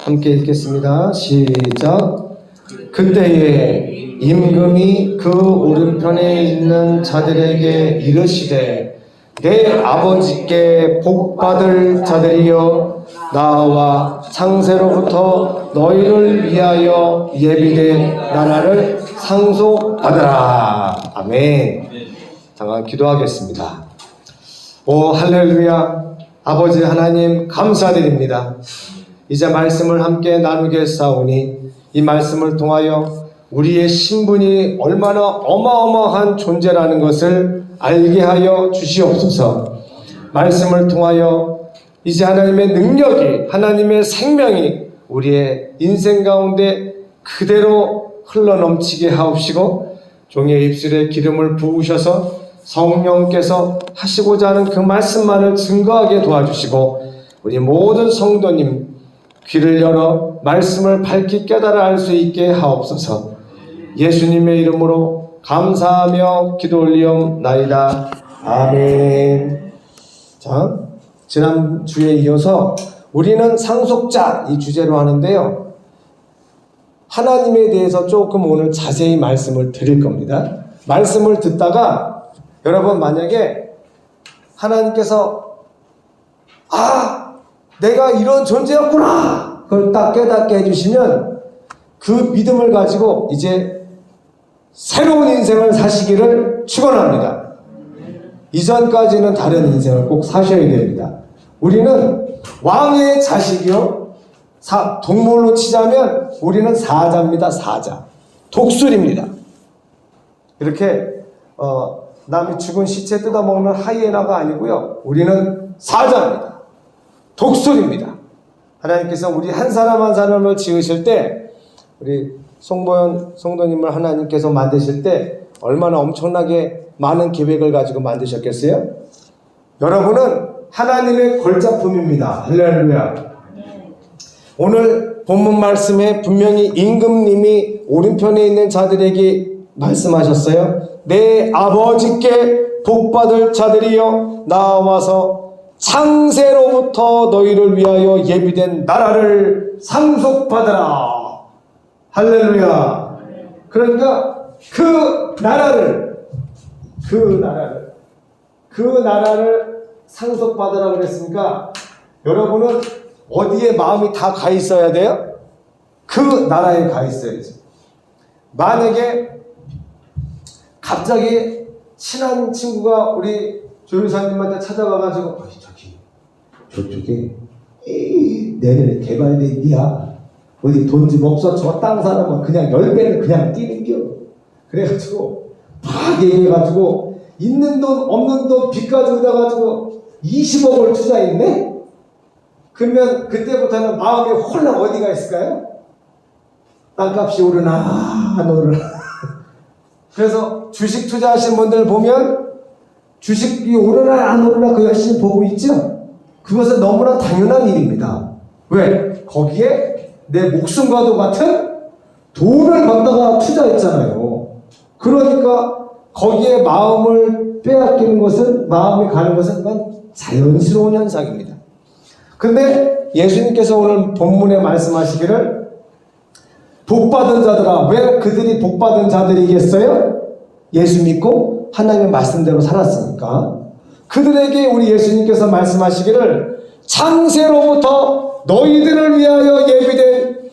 함께 읽겠습니다. 시작. 그때에 임금이 그 오른편에 있는 자들에게 이르시되 내 아버지께 복받을 자들이여 나와 창세로부터 너희를 위하여 예비된 나라를 상속받으라. 아멘. 잠깐 기도하겠습니다. 오 할렐루야. 아버지 하나님 감사드립니다. 이제 말씀을 함께 나누겠사오니 이 말씀을 통하여 우리의 신분이 얼마나 어마어마한 존재라는 것을 알게 하여 주시옵소서. 말씀을 통하여 이제 하나님의 능력이, 하나님의 생명이 우리의 인생 가운데 그대로 흘러넘치게 하옵시고 종의 입술에 기름을 부으셔서 성령께서 하시고자 하는 그 말씀만을 증거하게 도와주시고 우리 모든 성도님 귀를 열어 말씀을 밝히 깨달아 알 수 있게 하옵소서. 예수님의 이름으로 감사하며 기도 올리옵나이다. 아멘. 자, 지난주에 이어서 우리는 상속자 이 주제로 하는데요. 하나님에 대해서 조금 오늘 자세히 말씀을 드릴 겁니다. 말씀을 듣다가 여러분 만약에 하나님께서 내가 이런 존재였구나 그걸 딱 깨닫게 해주시면 그 믿음을 가지고 이제 새로운 인생을 사시기를 축원합니다. 이전까지는 다른 인생을 꼭 사셔야 됩니다. 우리는 왕의 자식이요, 동물로 치자면 우리는 사자입니다. 사자, 독수리입니다. 이렇게 남이 죽은 시체 뜯어먹는 하이에나가 아니고요, 우리는 사자입니다. 독수리입니다. 하나님께서 우리 한 사람 한 사람을 지으실 때, 우리 송보현 성도님을 하나님께서 만드실 때 얼마나 엄청나게 많은 계획을 가지고 만드셨겠어요? 여러분은 하나님의 걸작품입니다. 할렐루야. 오늘 본문 말씀에 분명히 임금님이 오른편에 있는 자들에게 말씀하셨어요. 내 아버지께 복받을 자들이여 나와서 창세로부터 너희를 위하여 예비된 나라를 상속받으라. 할렐루야. 그러니까 그 나라를 상속받으라 그랬으니까 여러분은 어디에 마음이 다 가 있어야 돼요? 그 나라에 가 있어야지. 만약에 갑자기 친한 친구가 우리 조교사님한테 찾아가가지고 저쪽에 내년에 개발된 어디 돈 좀 없어? 저 땅 사람은 그냥 10배를 그냥 뛰는겨. 그래가지고 막 얘기해가지고 있는 돈 없는 돈 빚 가지고 가지고 20억을 투자했네? 그러면 그때부터는 마음이 홀랑 어디가 있을까요? 땅값이 오르나 안 오르나. 그래서 주식 투자하신 분들 보면 주식이 오르나 안 오르나 그 열심히 보고 있죠? 그것은 너무나 당연한 일입니다. 왜? 거기에 내 목숨과도 같은 돈을 갖다가 투자했잖아요. 그러니까 거기에 마음을 빼앗기는 것은, 마음이 가는 것은 자연스러운 현상입니다. 근데 예수님께서 오늘 본문에 말씀하시기를 복받은 자들아, 왜 그들이 복받은 자들이겠어요? 예수 믿고 하나님의 말씀대로 살았으니까. 그들에게 우리 예수님께서 말씀하시기를 창세로부터 너희들을 위하여 예비된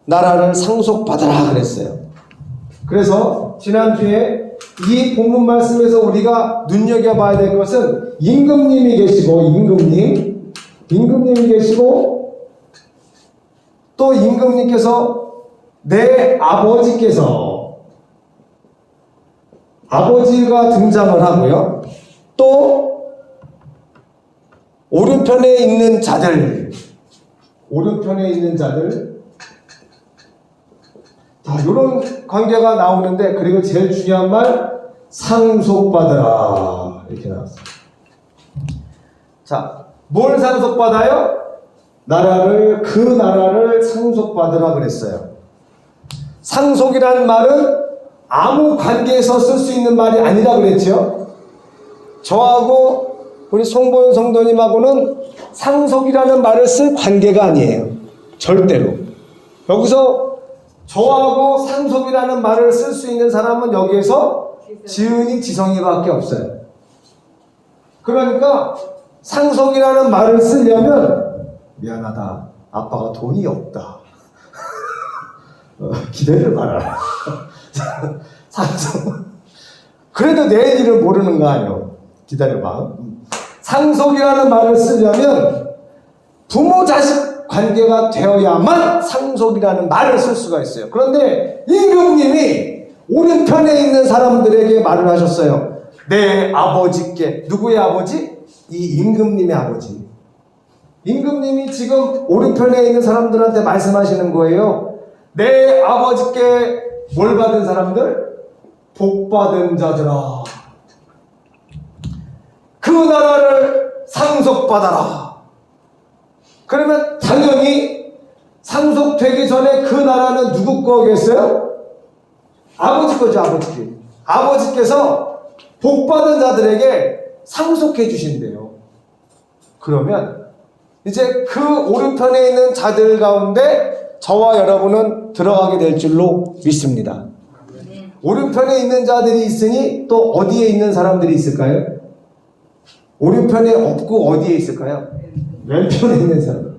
나라를 상속받으라 그랬어요. 그래서 지난주에 이 본문 말씀에서 우리가 눈여겨봐야 될 것은 임금님이 계시고 임금님이 계시고 또 임금님께서 내 아버지가 등장을 하고요. 또 오른편에 있는 자들 자, 이런 관계가 나오는데, 그리고 제일 중요한 말 상속받으라 이렇게 나왔어요. 자, 뭘 상속받아요? 그 나라를 상속받으라 그랬어요. 상속이라는 말은 아무 관계에서 쓸 수 있는 말이 아니라 그랬죠. 저하고 우리 송보현 성도님하고는 상속이라는 말을 쓸 관계가 아니에요. 절대로. 여기서 저하고 상속이라는 말을 쓸 수 있는 사람은 여기에서 지은이 지성이밖에 없어요. 그러니까 상속이라는 말을 쓰려면 미안하다. 아빠가 돈이 없다. 기대를 말아라. 상속. 그래도 내 일을 모르는 거 아니에요. 기다려봐. 상속이라는 말을 쓰려면 부모 자식 관계가 되어야만 상속이라는 말을 쓸 수가 있어요. 그런데 임금님이 오른편에 있는 사람들에게 말을 하셨어요. 내 아버지께. 누구의 아버지? 이 임금님의 아버지. 임금님이 지금 오른편에 있는 사람들한테 말씀하시는 거예요. 내 아버지께 뭘 받은 사람들? 복 받은 자들아. 그 나라를 상속받아라. 그러면 당연히 상속되기 전에 그 나라는 누구 거겠어요? 아버지 거죠, 아버지. 아버지께서 복 받은 자들에게 상속해 주신대요. 그러면 이제 그 오른편에 있는 자들 가운데 저와 여러분은 들어가게 될 줄로 믿습니다. 오른편에 있는 자들이 있으니 또 어디에 있는 사람들이 있을까요? 오른편에 없고 어디에 있을까요? 왼편에 있는 사람.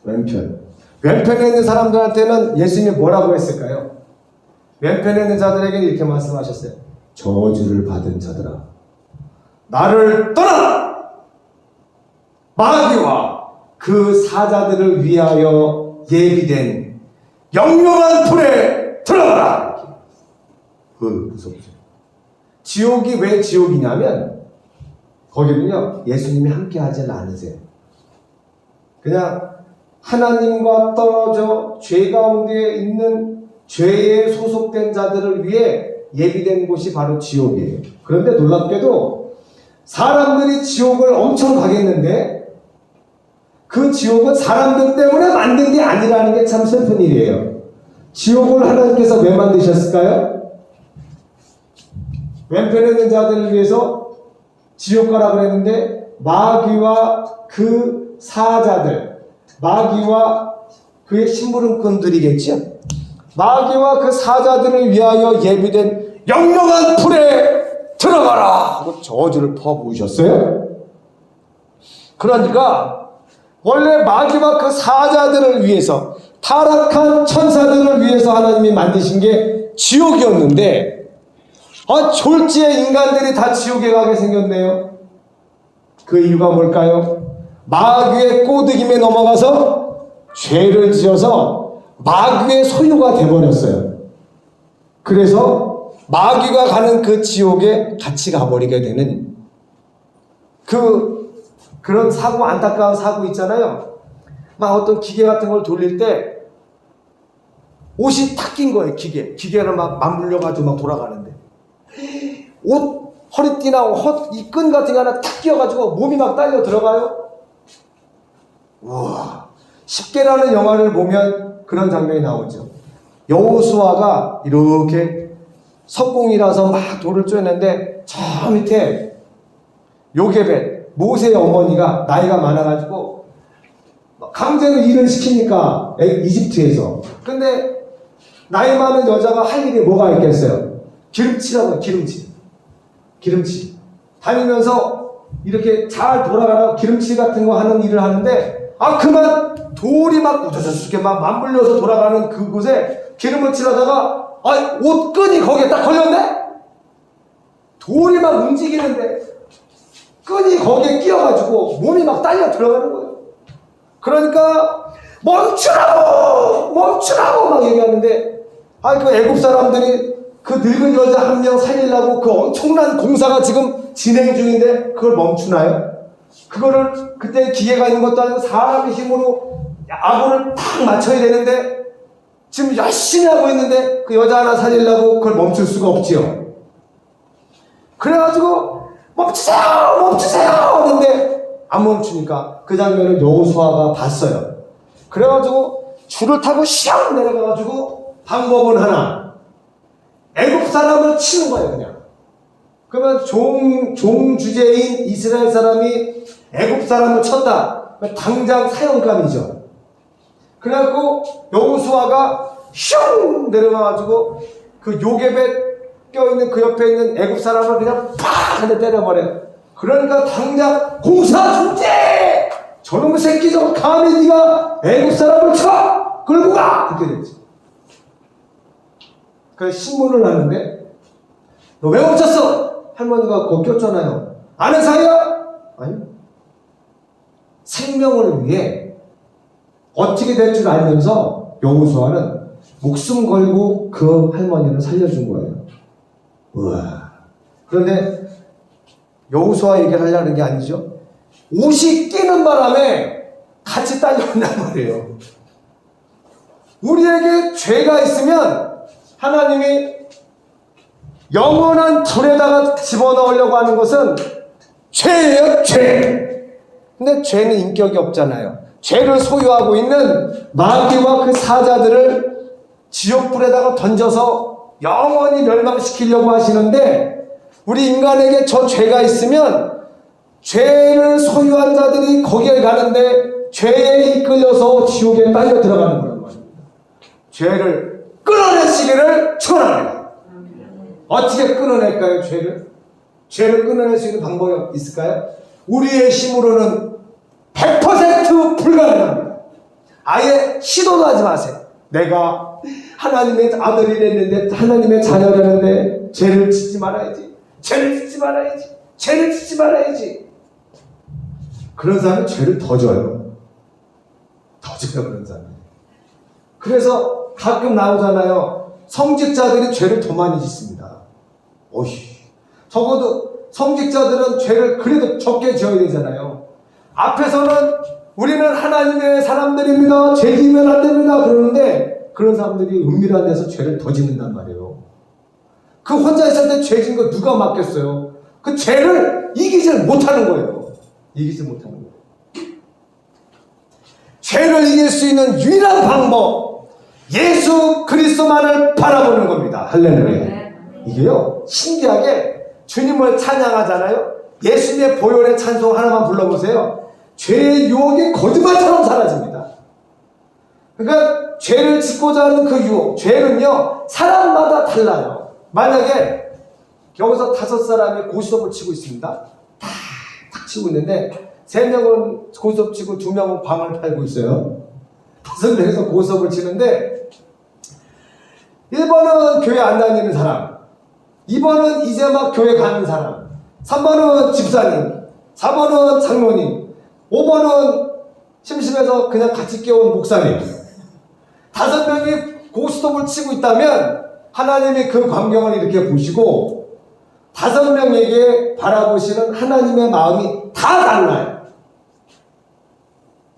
왼편. 왼편에 있는 사람들한테는 예수님이 뭐라고 했을까요? 왼편에 있는 자들에게 이렇게 말씀하셨어요. 저주를 받은 자들아, 나를 떠나라! 마귀와 그 사자들을 위하여 예비된 영영한 불에 들어가라! 무섭죠. 지옥이 왜 지옥이냐면 거기는요 예수님이 함께 하지 않으세요. 그냥 하나님과 떨어져 죄 가운데 있는 죄에 소속된 자들을 위해 예비된 곳이 바로 지옥이에요. 그런데 놀랍게도 사람들이 지옥을 엄청 가겠는데 그 지옥은 사람들 때문에 만든 게 아니라는 게 참 슬픈 일이에요. 지옥을 하나님께서 왜 만드셨을까요? 왼편에 있는 자들을 위해서 지옥 가라 그랬는데 마귀와 그 사자들, 마귀와 그의 심부름꾼들이겠죠. 마귀와 그 사자들을 위하여 예비된 영영한 불에 들어가라 하고 저주를 퍼부으셨어요. 그러니까 원래 마귀와 그 사자들을 위해서, 타락한 천사들을 위해서 하나님이 만드신 게 지옥이었는데 졸지에 인간들이 다 지옥에 가게 생겼네요. 그 이유가 뭘까요? 마귀의 꼬드김에 넘어가서 죄를 지어서 마귀의 소유가 돼버렸어요. 그래서 마귀가 가는 그 지옥에 같이 가버리게 되는 그런 사고, 안타까운 사고 있잖아요. 막 어떤 기계 같은 걸 돌릴 때 옷이 탁 낀 거예요. 기계를 막 맞물려가지고 막 돌아가는데 옷 허리띠나 이 끈 같은 거 하나 탁 끼어가지고 몸이 막 딸려 들어가요. 우와, 10개라는 영화를 보면 그런 장면이 나오죠. 여호수아가 이렇게 석공이라서 막 돌을 쪼였는데 저 밑에 요게벳, 모세의 어머니가 나이가 많아가지고 강제로 일을 시키니까 이집트에서. 근데 나이 많은 여자가 할 일이 뭐가 있겠어요? 기름치라고. 기름치 다니면서 이렇게 잘 돌아가라고 기름칠 같은 거 하는 일을 하는데 그만 돌이 막 우두둑하게 막 맞물려서 돌아가는 그곳에 기름을 칠하다가 옷 끈이 거기에 딱 걸렸네? 돌이 막 움직이는데 끈이 거기에 끼어가지고 몸이 막 딸려 들어가는 거예요. 그러니까 멈추라고 막 얘기하는데 그 애국 사람들이 그 늙은 여자 한 명 살리려고 그 엄청난 공사가 지금 진행 중인데 그걸 멈추나요? 그거를 그때 기계가 있는 것도 아니고 사람의 힘으로 아구를 탁 맞춰야 되는데 지금 열심히 하고 있는데 그 여자 하나 살리려고 그걸 멈출 수가 없지요. 그래가지고 멈추세요 하는데 안 멈추니까 그 장면을 여호수아가 봤어요. 그래가지고 줄을 타고 샥 내려가가지고 방법은 하나, 애국 사람을 치는 거예요. 그냥. 그러면 종 주제인 이스라엘 사람이 애국 사람을 쳤다. 당장 사형감이죠. 그래갖고 여호수아가 슝 내려가가지고 그 요괴배 껴있는 그 옆에 있는 애굽 사람을 그냥 팍 한대 때려버려요. 그러니까 당장 공사 중재! 저놈의 새끼 저거 감히 네가 애굽 사람을 쳐! 끌고 가! 이렇게 됐지. 그래서 신문을 하는데 너 왜 멈췄어? 할머니가 거기 꼈잖아요. 아는 사이야? 아니요. 생명을 위해 어떻게 될 줄 알면서 여호수아는 목숨 걸고 그 할머니를 살려준 거예요. 우와. 그런데 여호수아 얘기를 하려는 게 아니죠. 옷이 끼는 바람에 같이 딸려온단 말이에요. 우리에게 죄가 있으면 하나님이 영원한 불에다가 집어넣으려고 하는 것은 죄예요, 죄. 근데 죄는 인격이 없잖아요. 죄를 소유하고 있는 마귀와 그 사자들을 지옥불에다가 던져서 영원히 멸망시키려고 하시는데, 우리 인간에게 저 죄가 있으면 죄를 소유한 자들이 거기에 가는데 죄에 이끌려서 지옥에 빨려 들어가는 거란 말입니다. 죄를 끊어내시기를 축원합니다. 어떻게 끊어낼까요, 죄를? 죄를 끊어낼 수 있는 방법이 있을까요? 우리의 힘으로는 100% 불가능합니다. 아예 시도도 하지 마세요. 내가 하나님의 아들이 됐는데, 하나님의 자녀라는데 죄를 짓지 말아야지. 죄를 짓지 말아야지. 죄를 짓지 말아야지. 그런 사람은 죄를 더 져요. 더 져요, 그런 사람이. 그래서 가끔 나오잖아요. 성직자들이 죄를 더 많이 짓습니다. 어이, 적어도 성직자들은 죄를 그래도 적게 지어야 되잖아요. 앞에서는 우리는 하나님의 사람들입니다. 죄 지으면 안 됩니다. 그러는데 그런 사람들이 은밀한 데서 죄를 더 짓는단 말이에요. 그 혼자 있을 때 죄 진 거 누가 맡겠어요? 그 죄를 이기질 못하는 거예요. 이기질 못하는 거예요. 죄를 이길 수 있는 유일한 방법, 예수 그리스도만을 바라보는 겁니다. 할렐루야. 이게요, 신기하게 주님을 찬양하잖아요. 예수님의 보혈의 찬송 하나만 불러보세요. 죄의 유혹이 거짓말처럼 사라집니다. 그러니까 죄를 짓고자 하는 그 유혹, 죄는요 사람마다 달라요. 만약에 여기서 5사람이 고스톱을 치고 있습니다. 탁 치고 있는데 3명은 고스톱 치고 2명은 광을 팔고 있어요. 5명에서 고스톱을 치는데 1번은 교회 안 다니는 사람, 2번은 이제 막 교회 가는 사람, 3번은 집사님, 4번은 장로님, 5번은 심심해서 그냥 같이 깨운 목사님. 5명이 고스톱을 치고 있다면 하나님이 그 광경을 이렇게 보시고 5명에게 바라보시는 하나님의 마음이 다 달라요.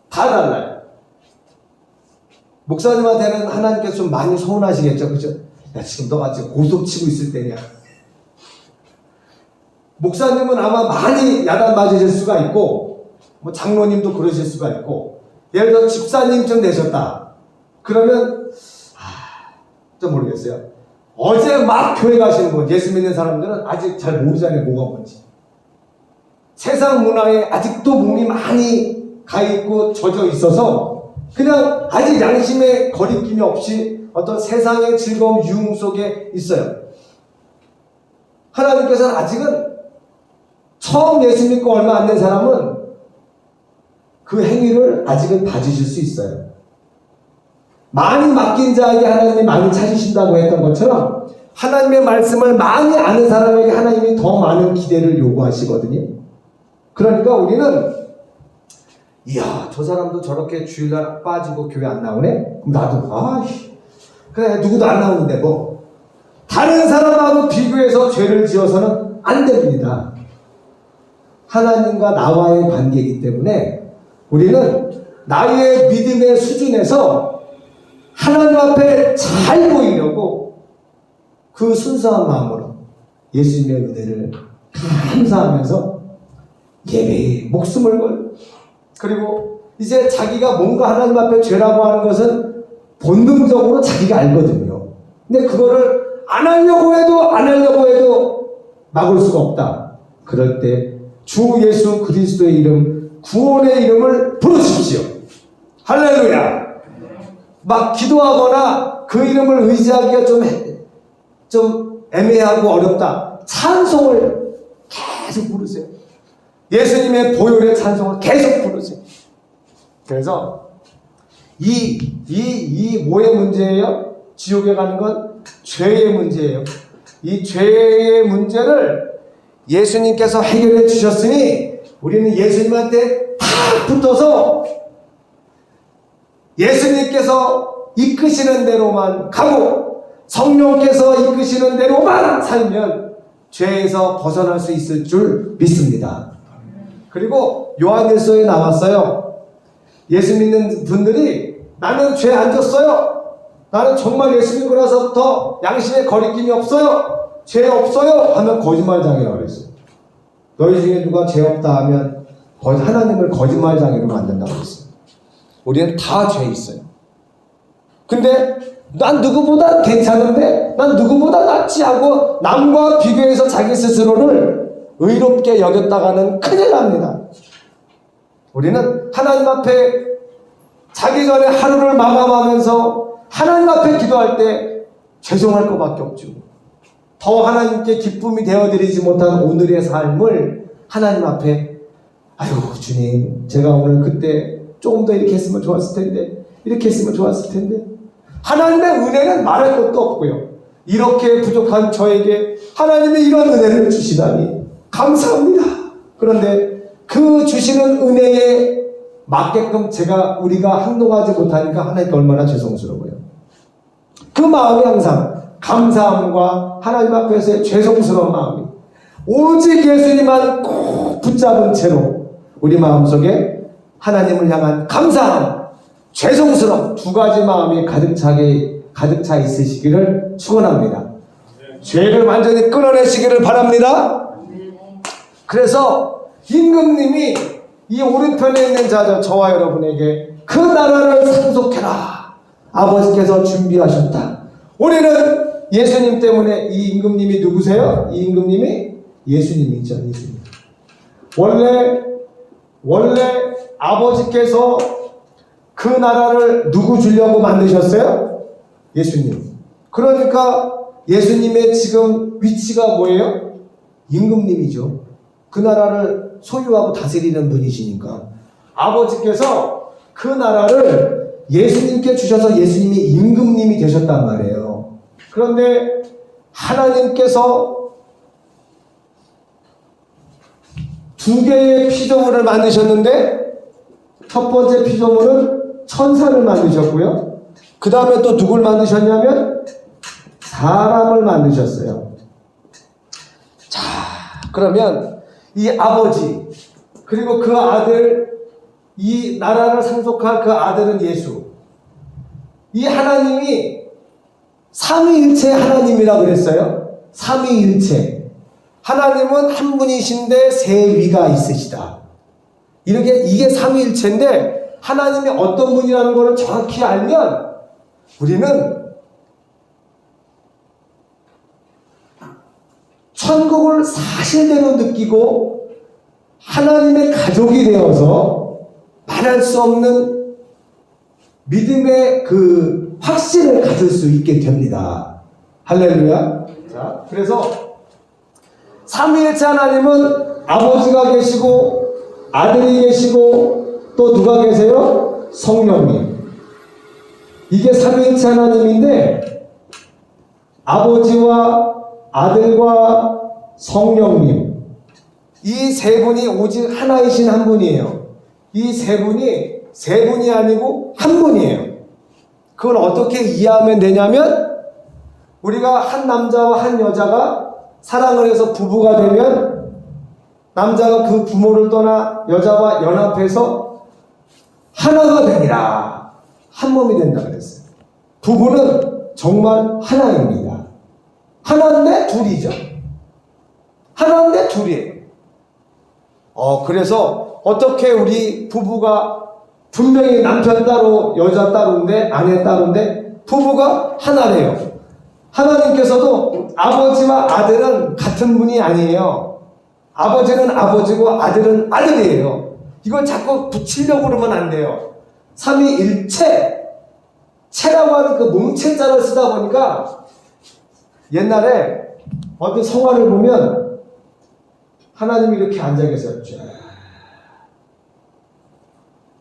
다 달라요. 목사님한테는 하나님께서 좀 많이 서운하시겠죠, 그죠? 야, 지금 너가 지금 고스톱 치고 있을 때냐? 목사님은 아마 많이 야단 맞으실 수가 있고, 뭐 장로님도 그러실 수가 있고, 예를 들어 집사님쯤 되셨다. 그러면 좀 모르겠어요. 어제 막 교회 가시는 분, 예수 믿는 사람들은 아직 잘 모르잖아요, 뭐가 뭔지. 세상 문화에 아직도 몸이 많이 가있고 젖어 있어서 그냥 아직 양심의 거리낌이 없이 어떤 세상의 즐거운 유흥 속에 있어요. 하나님께서는 아직은 처음 예수 믿고 얼마 안 된 사람은 그 행위를 아직은 봐주실 수 있어요. 많이 맡긴 자에게 하나님이 많이 찾으신다고 했던 것처럼 하나님의 말씀을 많이 아는 사람에게 하나님이 더 많은 기대를 요구하시거든요. 그러니까 우리는 이야, 저 사람도 저렇게 주일날 빠지고 교회 안 나오네? 그럼 나도 그래, 누구도 안 나오는데 뭐. 다른 사람하고 비교해서 죄를 지어서는 안 됩니다. 하나님과 나와의 관계이기 때문에 우리는 나의 믿음의 수준에서 하나님 앞에 잘 보이려고 그 순수한 마음으로 예수님의 은혜를 감사하면서 예배에 목숨을 걸고, 그리고 이제 자기가 뭔가 하나님 앞에 죄라고 하는 것은 본능적으로 자기가 알거든요. 근데 그거를 안 하려고 해도 막을 수가 없다. 그럴 때 주 예수 그리스도의 이름 구원의 이름을 부르십시오. 할렐루야. 막 기도하거나 그 이름을 의지하기가 좀 애매하고 어렵다. 찬송을 계속 부르세요. 예수님의 보혈의 찬송을 계속 부르세요. 그래서 이 뭐의 문제예요? 지옥에 가는 건 죄의 문제예요. 이 죄의 문제를 예수님께서 해결해 주셨으니 우리는 예수님한테 탁 붙어서 예수님께서 이끄시는 대로만 가고 성령께서 이끄시는 대로만 살면 죄에서 벗어날 수 있을 줄 믿습니다. 그리고 요한일서에 나왔어요. 예수 믿는 분들이 나는 죄 안 졌어요. 나는 정말 예수 믿고 나서부터 양심에 거리낌이 없어요. 죄 없어요. 하면 거짓말장애라고 그랬어요. 너희 중에 누가 죄 없다 하면 하나님을 거짓말장애로 만든다고 그랬어요. 우리는 다 죄 있어요. 근데 난 누구보다 괜찮은데 난 누구보다 낫지 하고 남과 비교해서 자기 스스로를 의롭게 여겼다가는 큰일 납니다. 우리는 하나님 앞에 자기 전에 하루를 마감하면서 하나님 앞에 기도할 때 죄송할 것밖에 없죠. 더 하나님께 기쁨이 되어드리지 못한 오늘의 삶을 하나님 앞에 아유 주님 제가 오늘 그때 조금 더 이렇게 했으면 좋았을 텐데 이렇게 했으면 좋았을 텐데 하나님의 은혜는 말할 것도 없고요. 이렇게 부족한 저에게 하나님이 이런 은혜를 주시다니 감사합니다. 그런데 그 주시는 은혜에 맞게끔 우리가 행동하지 못하니까 하나님께 얼마나 죄송스러워요. 그 마음이 항상 감사함과 하나님 앞에서의 죄송스러운 마음이 오직 예수님만 꼭 붙잡은 채로 우리 마음속에 하나님을 향한 감사함, 죄송스러움 두 가지 마음이 가득 차 있으시기를 축원합니다. 죄를 완전히 끊어내시기를 바랍니다. 그래서 임금님이 이 오른편에 있는 저와 여러분에게 그 나라를 상속해라. 아버지께서 준비하셨다. 우리는 예수님 때문에 이 임금님이 누구세요? 이 임금님이 예수님이죠. 예수님. 원래 아버지께서 그 나라를 누구 주려고 만드셨어요? 예수님. 그러니까 예수님의 지금 위치가 뭐예요? 임금님이죠. 그 나라를 소유하고 다스리는 분이시니까 아버지께서 그 나라를 예수님께 주셔서 예수님이 임금님이 되셨단 말이에요. 그런데 하나님께서 두 개의 피조물을 만드셨는데 첫 번째 피조물은 천사를 만드셨고요. 그 다음에 또 누굴 만드셨냐면 사람을 만드셨어요. 자, 그러면 이 아버지 그리고 그 아들 이 나라를 상속할 그 아들은 예수. 이 하나님이 삼위일체 하나님이라고 그랬어요. 삼위일체. 하나님은 한 분이신데 세 위가 있으시다. 이게 삼위일체인데 하나님이 어떤 분이라는 것을 정확히 알면 우리는 천국을 사실대로 느끼고 하나님의 가족이 되어서 말할 수 없는 믿음의 그 확신을 가질 수 있게 됩니다. 할렐루야. 자, 그래서 삼위일체 하나님은 아버지가 계시고 아들이 계시고 또 누가 계세요? 성령님. 이게 삼위일체 하나님인데 아버지와 아들과 성령님 이 세 분이 오직 하나이신 한 분이에요. 이 세 분이 아니고 한 분이에요. 그걸 어떻게 이해하면 되냐면 우리가 한 남자와 한 여자가 사랑을 해서 부부가 되면 남자가 그 부모를 떠나 여자와 연합해서 하나가 되니라. 한 몸이 된다 그랬어요. 부부는 정말 하나입니다. 하나인데 둘이죠. 하나인데 둘이에요. 그래서 어떻게 우리 부부가 분명히 남편 따로 여자 따로인데 아내 따로인데 부부가 하나래요. 하나님께서도 아버지와 아들은 같은 분이 아니에요. 아버지는 아버지고 아들은 아들이에요. 이걸 자꾸 붙이려고 그러면 안 돼요. 삼위일체, 체라고 하는 그 몸체자를 쓰다 보니까 옛날에 어떤 성화를 보면 하나님이 이렇게 앉아 계세요.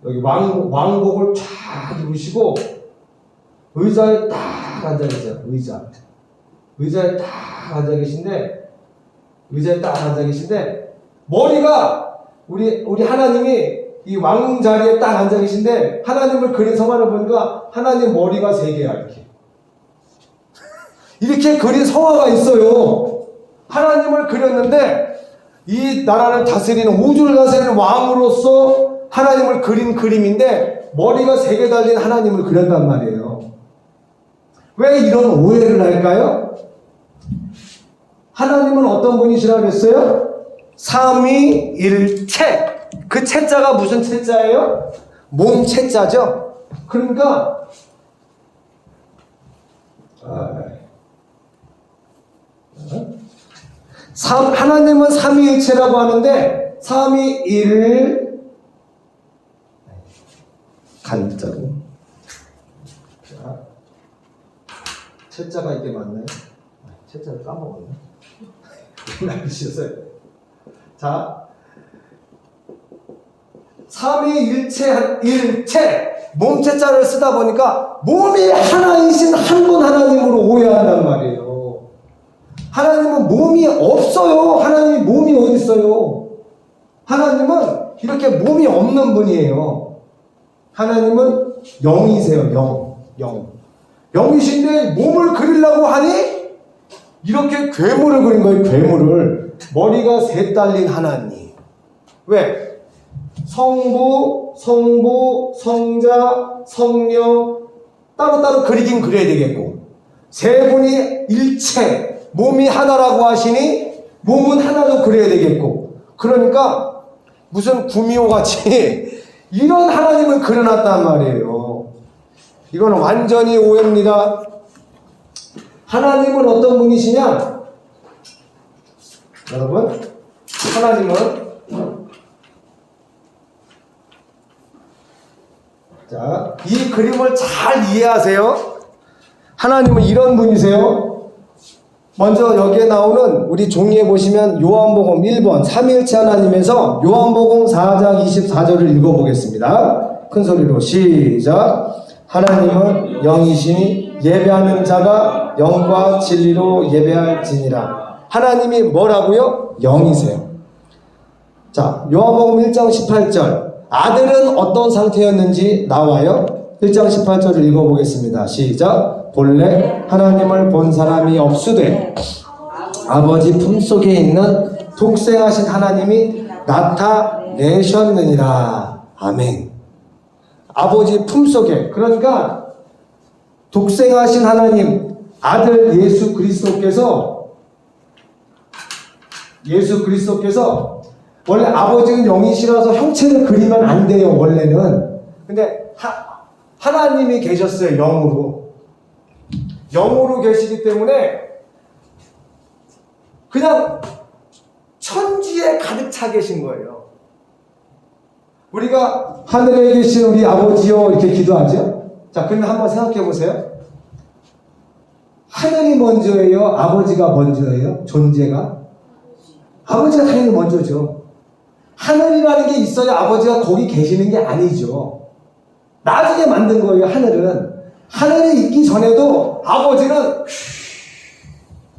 여기 왕복을 쫙 입으시고 의자에 딱 앉아 계세요. 의자에 딱 앉아 계신데 머리가 우리 하나님이 이 왕 자리에 딱 앉아 계신데 하나님을 그린 성화를 보니까 하나님 머리가 3개야 이렇게 그린 성화가 있어요. 하나님을 그렸는데 이 나라를 다스리는 우주를 다스리는 왕으로서 하나님을 그린 그림인데 머리가 3개 달린 하나님을 그렸단 말이에요. 왜 이런 오해를 할까요? 하나님은 어떤 분이시라고 그랬어요? 삼위일체. 그 체자가 무슨 체자예요? 몸 체자죠. 그러니까 하나님은 삼위일체라고 하는데 삼위일 간자로 체자가 이게 맞나요? 체자를 까먹었네. 날씨였어요. 자, 삼위일체 몸체자를 쓰다 보니까 몸이 하나이신 한 분 하나님으로 오해한단 말이에요. 하나님은 몸이 없어요. 하나님이 몸이 어디 있어요? 하나님은 이렇게 몸이 없는 분이에요. 하나님은 영이세요. 영이신데 몸을 그리려고 하니 이렇게 괴물을 그린 거예요. 괴물을. 머리가 3 달린 하나님. 왜? 성부, 성자, 성령 따로따로 그리긴 그려야 되겠고 3분이 일체 몸이 하나라고 하시니 몸은 하나로 그려야 되겠고 그러니까 무슨 구미호같이 이런 하나님을 그려놨단 말이에요. 이건 완전히 오해입니다. 하나님은 어떤 분이시냐? 여러분, 하나님은 자, 이 그림을 잘 이해하세요. 하나님은 이런 분이세요. 먼저 여기에 나오는 우리 종이에 보시면 요한복음 1번 삼위일체 하나님에서 요한복음 4장 24절을 읽어보겠습니다. 큰 소리로 시작. 하나님은 영이시니 예배하는 자가 영과 진리로 예배할지니라. 하나님이 뭐라고요? 영이세요. 자, 요한복음 1장 18절 아들은 어떤 상태였는지 나와요. 1장 18절을 읽어보겠습니다. 시작. 본래 하나님을 본 사람이 없으되 아버지 품속에 있는 독생하신 하나님이 나타내셨느니라. 아멘. 아버지 품속에, 그러니까 독생하신 하나님 아들 예수 그리스도께서 원래 아버지는 영이시라서 형체를 그리면 안 돼요. 원래는. 근데 하나님이 계셨어요. 영으로 계시기 때문에 그냥 천지에 가득 차 계신 거예요. 우리가 하늘에 계신 우리 아버지요 이렇게 기도하죠. 자, 그러면 한번 생각해 보세요. 하늘이 먼저예요? 아버지가 먼저예요? 존재가? 아버지가 당연히 먼저죠. 하늘이라는 게 있어야 아버지가 거기 계시는 게 아니죠. 나중에 만든 거예요. 하늘이 있기 전에도 아버지는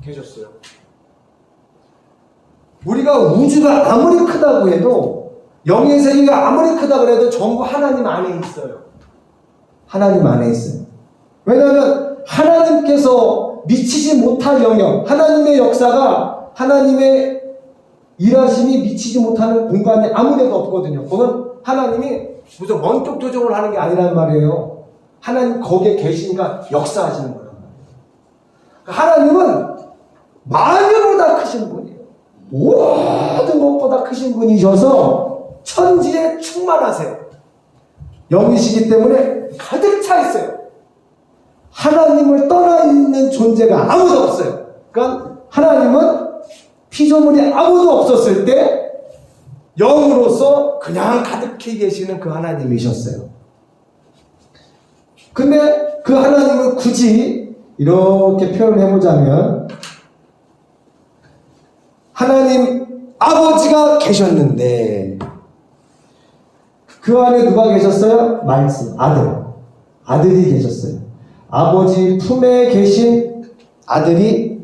계셨어요. 우리가 우주가 아무리 크다고 해도 영의 세계가 아무리 크다고 해도 전부 하나님 안에 있어요. 하나님 안에 있어요. 왜냐하면 하나님께서 미치지 못할 영역, 하나님의 역사가 하나님의 일하심이 미치지 못하는 공간에 아무데도 없거든요. 그건 하나님이 무슨 원격 조정을 하는 게 아니란 말이에요. 하나님 거기에 계시니까 역사하시는 거란 말이에요. 하나님은 만유보다 크신 분이에요. 모든 것보다 크신 분이셔서 천지에 충만하세요. 영이시기 때문에 가득 차 있어요. 하나님을 떠나 있는 존재가 아무도 없어요. 그러니까 하나님은 피조물이 아무도 없었을 때 영으로서 그냥 가득히 계시는 그 하나님이셨어요. 근데 그 하나님을 굳이 이렇게 표현해보자면 하나님 아버지가 계셨는데 그 안에 누가 계셨어요? 말씀, 아들이 계셨어요. 아버지 품에 계신 아들이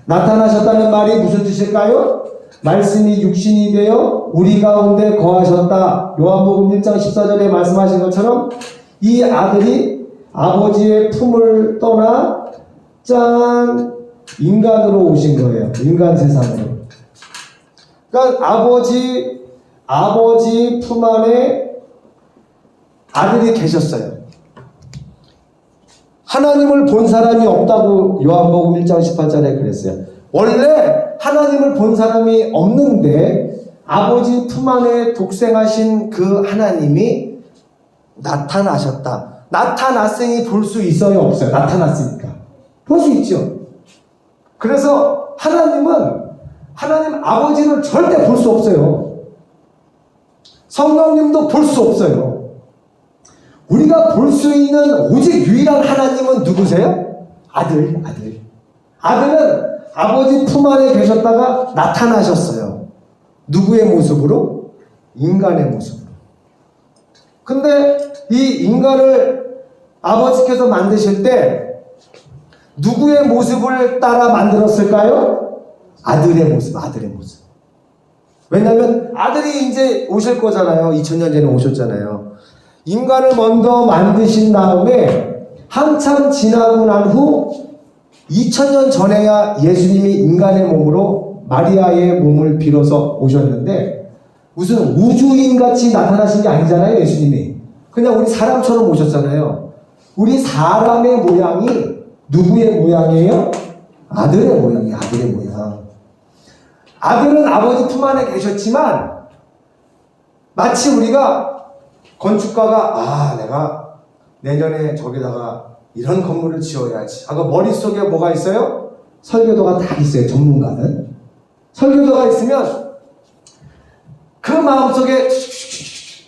나타나셨다는 말이 무슨 뜻일까요? 말씀이 육신이 되어 우리 가운데 거하셨다. 요한복음 1장 14절에 말씀하신 것처럼 이 아들이 아버지의 품을 떠나 인간으로 오신 거예요. 인간 세상으로. 그러니까 아버지 품 안에 아들이 계셨어요. 하나님을 본 사람이 없다고 요한복음 1장 18절에 그랬어요. 원래 하나님을 본 사람이 없는데 아버지 품 안에 독생하신 그 하나님이 나타나셨다. 나타났으니 볼 수 있어요? 없어요? 나타났으니까. 볼 수 있죠. 그래서 하나님 아버지를 절대 볼 수 없어요. 성령님도 볼 수 없어요. 우리가 볼 수 있는 오직 유일한 하나님은 누구세요? 아들은 아버지 품 안에 계셨다가 나타나셨어요. 누구의 모습으로? 인간의 모습으로. 근데 이 인간을 아버지께서 만드실 때 누구의 모습을 따라 만들었을까요? 아들의 모습. 왜냐하면 아들이 이제 오실 거잖아요. 2000년 전에 오셨잖아요. 인간을 먼저 만드신 다음에 한참 지나고 난 후 2000년 전에야 예수님이 인간의 몸으로 마리아의 몸을 빌어서 오셨는데 무슨 우주인같이 나타나신 게 아니잖아요. 예수님이. 그냥 우리 사람처럼 오셨잖아요. 우리 사람의 모양이 누구의 모양이에요? 아들의 모양이에요. 아들의 모양. 아들은 아버지 품 안에 계셨지만 마치 우리가 건축가가 내가 내년에 저기다가 이런 건물을 지어야지 하고 머릿속에 뭐가 있어요? 설계도가 다 있어요. 전문가는. 설계도가 있으면 그 마음속에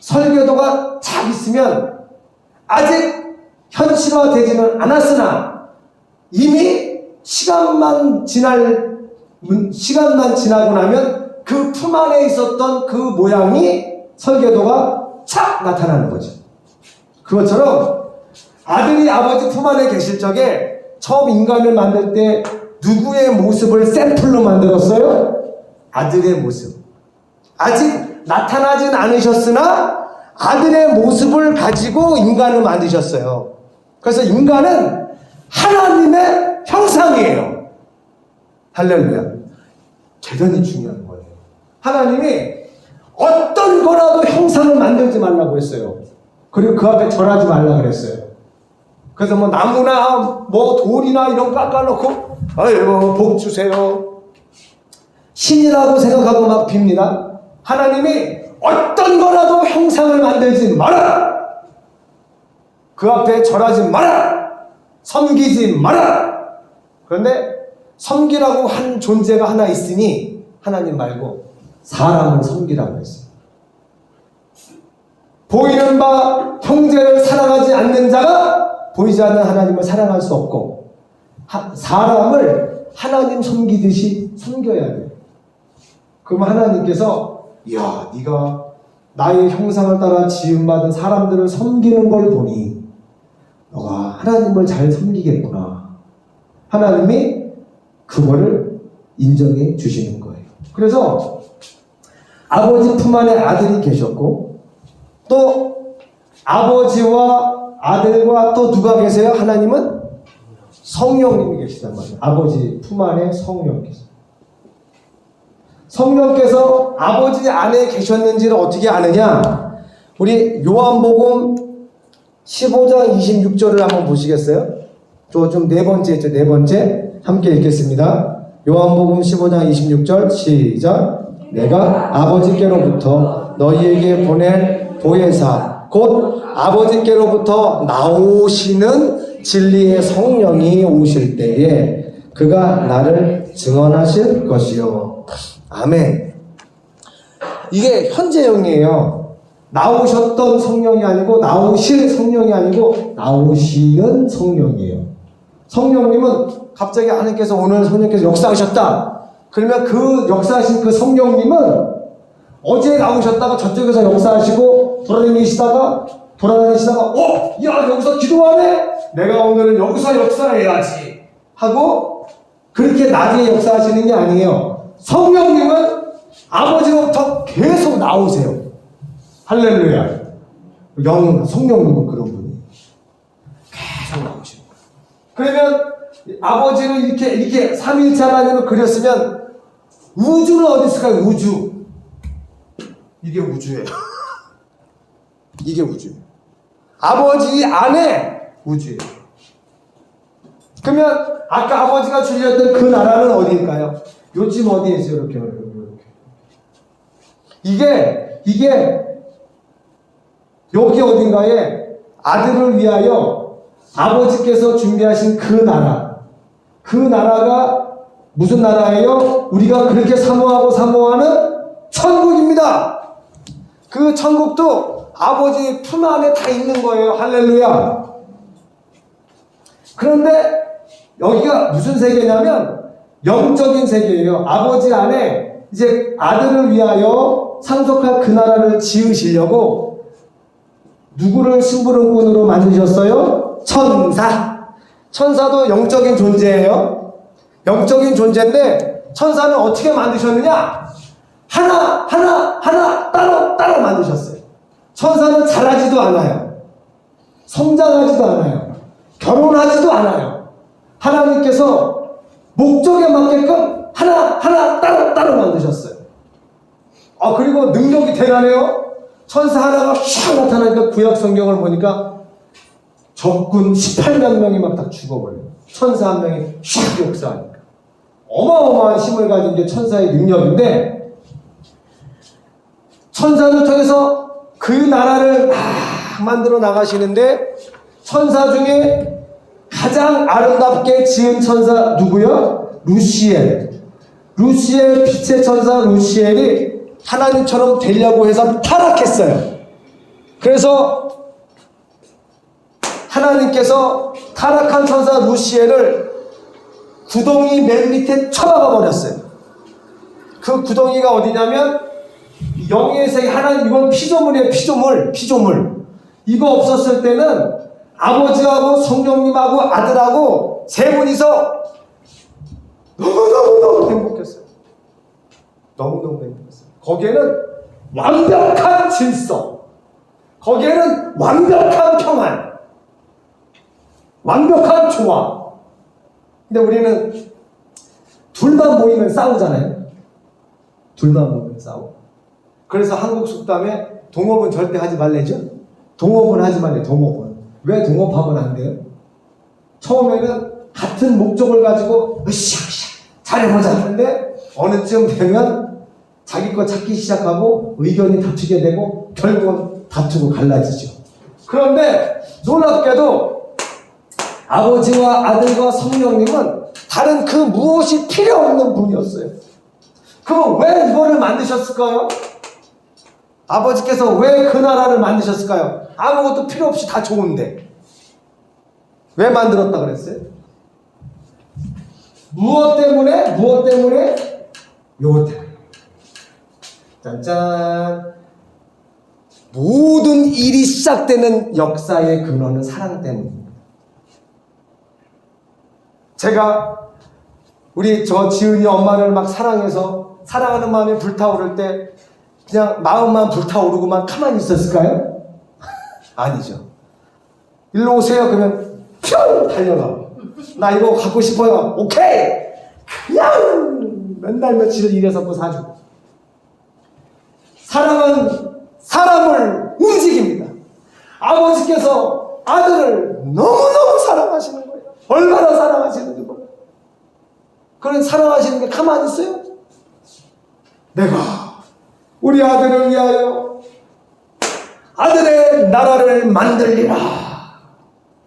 설계도가 잘 있으면 아직 현실화되지는 않았으나 이미 시간만 지나고 나면 그 품 안에 있었던 그 모양이 설계도가 착 나타나는 거죠. 그것처럼 아들이 아버지 품 안에 계실 적에 처음 인간을 만들 때 누구의 모습을 샘플로 만들었어요? 아들의 모습. 아직 나타나진 않으셨으나 아들의 모습을 가지고 인간을 만드셨어요. 그래서 인간은 하나님의 형상이에요. 할렐루야. 대단히 중요한 거예요. 하나님이 어떤 거라도 형상을 만들지 말라고 했어요. 그리고 그 앞에 절하지 말라고 그랬어요. 그래서 뭐 나무나 뭐 돌이나 이런 거 깎아놓고 아이고 복 주세요. 신이라고 생각하고 막 빕니다. 하나님이 어떤 거라도 형상을 만들지 마라. 그 앞에 절하지 마라. 섬기지 마라. 그런데 섬기라고 한 존재가 하나 있으니 하나님 말고 사람을 섬기라고 했어요. 보이는 바 형제를 사랑하지 않는 자가 보이지 않는 하나님을 사랑할 수 없고 사람을 하나님 섬기듯이 섬겨야 돼요. 그럼 하나님께서 이야 네가 나의 형상을 따라 지음받은 사람들을 섬기는 걸 보니 너가 하나님을 잘 섬기겠구나. 하나님이 그거를 인정해 주시는 거예요. 그래서 아버지 품 안에 아들이 계셨고 또 아버지와 아들과 또 누가 계세요? 하나님은 성령님이 계시단 말이에요. 아버지 품 안에 성령께서. 성령께서 아버지 안에 계셨는지를 어떻게 아느냐? 우리 요한복음 15장 26절을 한번 보시겠어요? 좀 네 번째죠. 네 번째 함께 읽겠습니다. 요한복음 15장 26절 시작. 내가 아버지께로부터 너희에게 보낸 보혜사 곧 아버지께로부터 나오시는 진리의 성령이 오실 때에 그가 나를 증언하실 것이요. 아멘. 이게 현재형이에요. 나오셨던 성령이 아니고 나오실 성령이 아니고 나오시는 성령이에요. 성령님은 갑자기 하나님께서 오늘 성령께서 역사하셨다. 그러면 그 역사하신 그 성령님은 어제 나오셨다가 저쪽에서 역사하시고 돌아다니시다가 야 여기서 기도하네? 내가 오늘은 여기서 역사해야지 하고 그렇게 나중에 역사하시는 게 아니에요. 성령님은 아버지로부터 계속 나오세요. 할렐루야. 성령님은 그런 분이에요. 계속 나오시고. 그러면 아버지를 이렇게 삼위일체 하나님을 그렸으면 우주는 어디 있을까요? 우주. 이게 우주예요. 이게 우주예요. 아버지 안에 우주예요. 그러면 아까 아버지가 주셨던 그 나라는 어디일까요? 요즘 어디에 있어요? 이렇게. 이게 여기 어딘가에 아들을 위하여 아버지께서 준비하신 그 나라가 무슨 나라예요? 우리가 그렇게 사모하는 천국입니다. 그 천국도 아버지 품 안에 다 있는 거예요. 할렐루야. 그런데 여기가 무슨 세계냐면 영적인 세계예요. 아버지 안에 이제 아들을 위하여 상속할 그 나라를 지으시려고 누구를 심부름꾼으로 만드셨어요? 천사도 영적인 존재예요. 영적인 존재인데 천사는 어떻게 만드셨느냐? 하나 따로 만드셨어요. 천사는 자라지도 않아요. 성장하지도 않아요. 결혼하지도 않아요. 하나님께서 목적에 맞게끔 하나 따로 만드셨어요. 그리고 능력이 대단해요. 천사 하나가 샥 나타나니까 구약 성경을 보니까 적군 18만 명이 막 다 죽어버려요. 천사 한 명이 샥 역사하니까. 어마어마한 힘을 가진 게 천사의 능력인데 천사를 통해서 그 나라를 막 만들어 나가시는데 천사 중에 가장 아름답게 지은 천사 누구요? 루시엘. 빛의 천사 루시엘이 하나님처럼 되려고 해서 타락했어요. 그래서 하나님께서 타락한 천사 루시엘을 구덩이 맨 밑에 쳐박아 버렸어요. 그 구덩이가 어디냐면 영의 세계 하나님, 이건 피조물이에요. 피조물. 이거 없었을 때는 아버지하고 성령님하고 아들하고 세 분이서 너무너무 행복했어요. 너무너무 행복했어요. 거기에는 완벽한 질서, 거기에는 완벽한 평안, 완벽한 조화. 근데 우리는 둘만 모이면 싸우잖아요. 둘만 모이면 싸우고. 그래서 한국 속담에 동업은 절대 하지 말래죠. 동업은 하지 말래. 동업은. 왜 동업하면 안 돼요? 처음에는 같은 목적을 가지고 으쌰으쌰 잘해보자 하는데 어느 쯤 되면 자기 거 찾기 시작하고 의견이 다투게 되고 결국은 다투고 갈라지죠. 그런데 놀랍게도 아버지와 아들과 성령님은 다른 그 무엇이 필요 없는 분이었어요. 그럼 왜 이거를 만드셨을까요? 아버지께서 왜 그 나라를 만드셨을까요? 아무것도 필요 없이 다 좋은데 왜 만들었다 그랬어요? 무엇 때문에? 요것 때문에. 짠짠. 모든 일이 시작되는 역사의 근원은 사랑 때문입니다. 제가 우리 지은이 엄마를 막 사랑해서 사랑하는 마음이 불타오를 때 그냥 마음만 불타오르고만 가만히 있었을까요? 아니죠. 일로 오세요. 그러면 뿅 달려가. 나 이거 갖고 싶어요. 오케이. 그냥 맨날 며칠 일해서 그거 사주고. 사랑은 사람을 움직입니다. 아버지께서 아들을 너무너무 사랑하시는 거예요. 얼마나 사랑하시는지 몰라요. 그런 사랑하시는 게 가만히 있어요? 내가 우리 아들을 위하여 아들의 나라를 만들리라.